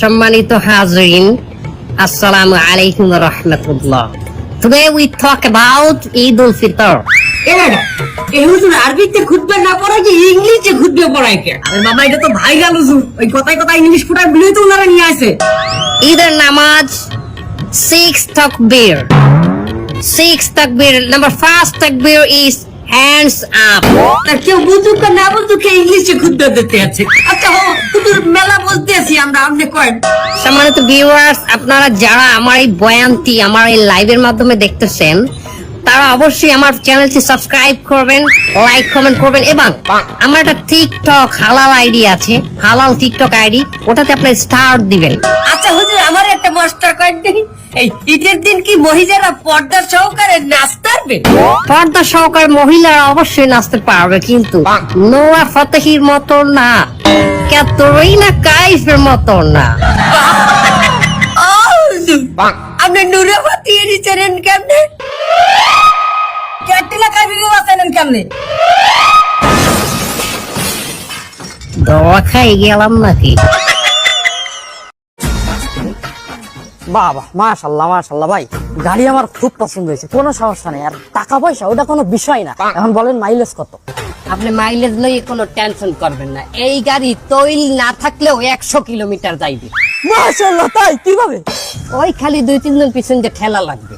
সম্মানিত হাজরিন, আসসালামু আলাইকুম ওয়া রাহমাতুল্লাহ। Today we talk about Eid al-Fitr. এই হুজুর আরবিতে খুতবা না পড়ায় যে ইংলিশে খুতবা পড়ায় কে? আরে বাবা, এটা তো ভাইরাল হুজুর। ওই কথায় কথায় ইংলিশ ফুটায় বলেই তো ওনারা নিয়ে আসে। ঈদের নামাজ 6 takbir. 6 takbir. Number first takbir is hands up. তা কেউ বুঝুক না বুঝুক ইংলিশে খুতবা দিতে আছে। আচ্ছা হুজুর, মেলা বলতে আছি আমরা, আপনি কয়েন। সম্মানিত ভিউয়ার্স, আপনারা যারা আমার এই বয়ানটি আমার এই লাইভের মাধ্যমে দেখতেছেন, তারা অবশ্যই আমার চ্যানেলটি সাবস্ক্রাইব করবেন, লাইক কমেন্ট করবেন, এবং আমার একটা টিকটক হালাল আইডি আছে, হালাল টিকটক আইডি, ওটাতে আপনি স্টার দিবেন। আচ্ছা হুজুর, আমার একটা মাস্টার কয়েন দেখি। এই ঈদের দিন কি মহিলারা পর্দা সহকারে নাচতে পারবে? পর্দা সহকারে মহিলারা অবশ্যই নাচতে পারবে, কিন্তু নোয়া ফতেহির মতো না, ক্যাটরিনা কাইফের মতো না। আপনি নুরে ফাতিয়ে নিচ্ছেন কেমনে? ক্যাটরিনা কাইফকে বাঁচালেন কেমনে? দোয়া খাই গেলাম নাকি? বাবা, মাশাল্লাহ মাশাল্লাহ ভাই, গাড়ি আমার খুব পছন্দ হয়েছে, কোনো সমস্যা নেই। আর টাকা পয়সা ওটা কোনো বিষয় না। এখন বলেন মাইলেজ কত? আপনি মাইলেজ লইয়ে কোনো টেনশন করবেন না, এই গাড়ি তৈল না থাকলেও 100 কিলোমিটার যাইবে। মাশাল্লাহ, তাই কিভাবে? ওই খালি 2-3 জন পিছন দিয়ে ঠেলা লাগবে।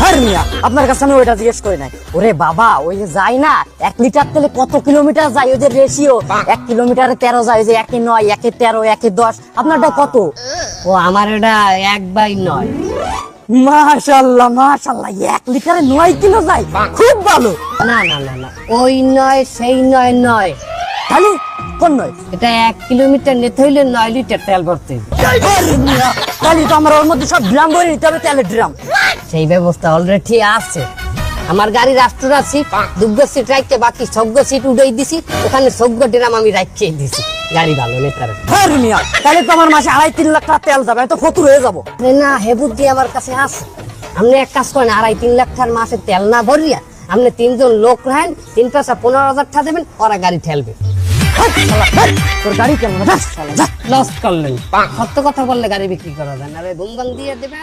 হ্যাঁ মিয়া, আপনার কাছে আমি ওইটা জিজ্ঞেস করি নাই। ওরে বাবা, ওই যে যায় না 1 লিটার তেলে কত কিলোমিটার যায়, ওই যে রেশিও 1 কিলোমিটারে 13 যায়, ওই যে 1-9, 1-13, 1-10, আপনারটা কত? ও আমার এটা 1/9। মাশাল্লাহ মাশাল্লাহ, 1 লিটারে 9 কিলো যায়, খুব ভালো। না না না না, ওই নয় সেই নয়, তাহলে কোন নয়? এটা 1 কিলোমিটার নিতে হইলে 9 লিটার তেল ভরতে হবে। তাহলে তো আমার ওর মধ্যে সব ড্রাম ভরে নিতে হবে, তেলের ড্রাম। সেই ব্যবস্থা অলরেডি আছে। আমার গাড়ি রাষ্ট্র আছি, 2 সিট রাখতে বাকি 6 সিট উড়াই দিছি, ওখানে 6 ড্রাম আমি রাখিয়ে দিছি। গাড়ি ভালো নেতার। হ্যাঁ মিয়া, তাহলে তো আমার মাসে 2.5-3 লাখ টাকা তেল যাবে, তো ফতুর হয়ে যাবো। না, হে বুদ্ধি আমার কাছে আছে। আপনি এক কাজ করেন, 2.5-3 লাখ টাকার মাসে তেল না ভরিয়া আপনি 3 জন লোক রাখেন, 3 পয়সা 15,000 টাকা দেবেন, ওরা গাড়ি ঠেলবে। তোর গাড়ি কেমন? লস করলেন। সত্য কথা বললে গাড়ি বিক্রি করা যায় না, ঘুম ভাঙ দিয়ে দেবে।